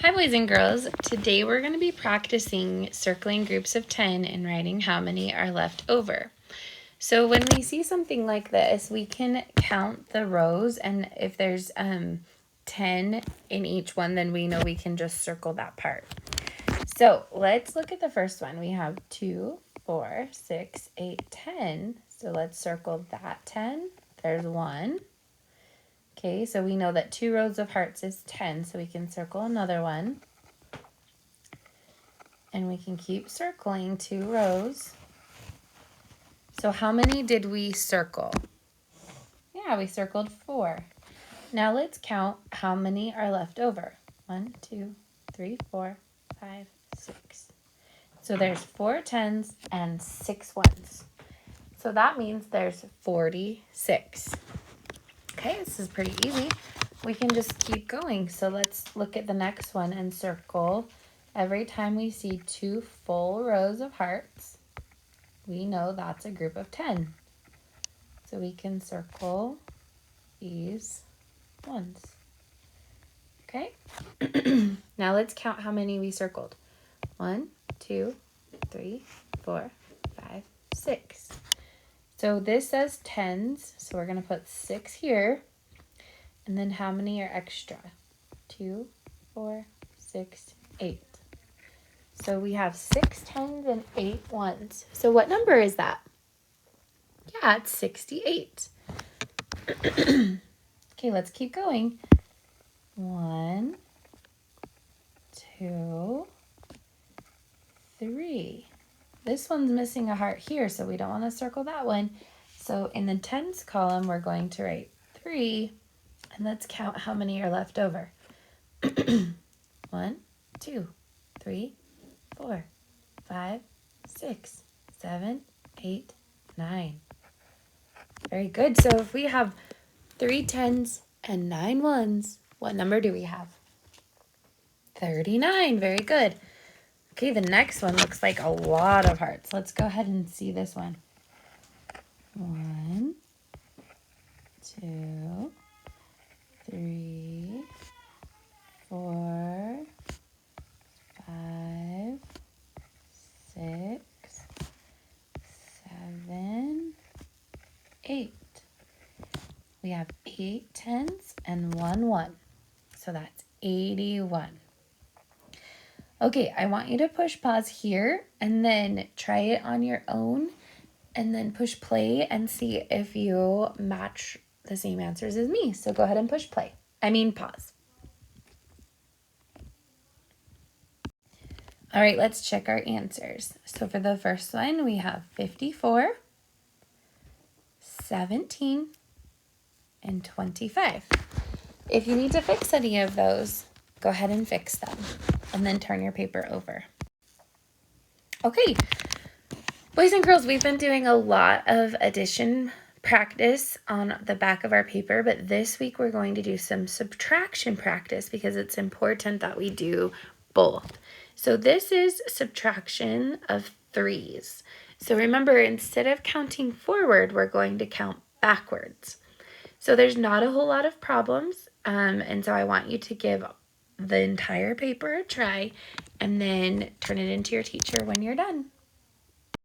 Hi boys and girls, today we're going to be practicing circling groups of 10 and writing how many are left over. So when we see something like this, we can count the rows, and if there's 10 in each one, then we know we can just circle that part. So let's look at the first one. We have 2, 4, 6, 8, 10. So let's circle that 10. There's 1. Okay, so we know that 2 rows of hearts is 10, so we can circle another one. And we can keep circling 2 rows. So how many did we circle? Yeah, we circled 4. Now let's count how many are left over. 1, 2, 3, 4, 5, 6. So there's 4 10s and 6 1s. So that means there's 46. Okay, this is pretty easy. We can just keep going. So let's look at the next one and circle. Every time we see 2 full rows of hearts, we know that's a group of 10. So we can circle these ones. Okay? Now let's count how many we circled. 1, 2, 3, 4, 5, 6. So this says 10s, so we're going to put 6 here. And then how many are extra? 2, 4, 6, 8. So we have 6 10s and 8 1s. So what number is that? Yeah, it's 68. Okay, let's keep going. 1, 2, 3. This one's missing a heart here, so we don't want to circle that one. So in the 10s column, we're going to write 3. And let's count how many are left over. 1, 2, 3, 4, 5, 6, 7, 8, 9. Very good. So if we have 3 10s and 9 1s, what number do we have? 39. Very good. Okay, the next one looks like a lot of hearts. Let's go ahead and see this one. 1, 2, 3, 4, 5, 6, 7, 8. We have 8 10s and 1 1. So that's 81. Okay, I want you to push pause here and then try it on your own and then push play and see if you match the same answers as me. So go ahead and push play. Pause. All right, let's check our answers. So for the first one, we have 54, 17, and 25. If you need to fix any of those, go ahead and fix them and then turn your paper over. Okay, boys and girls, we've been doing a lot of addition practice on the back of our paper, but this week we're going to do some subtraction practice because it's important that we do both. So this is subtraction of 3s. So remember, instead of counting forward, we're going to count backwards. So there's not a whole lot of problems, and so I want you to give the entire paper a try and then turn it into your teacher when you're done.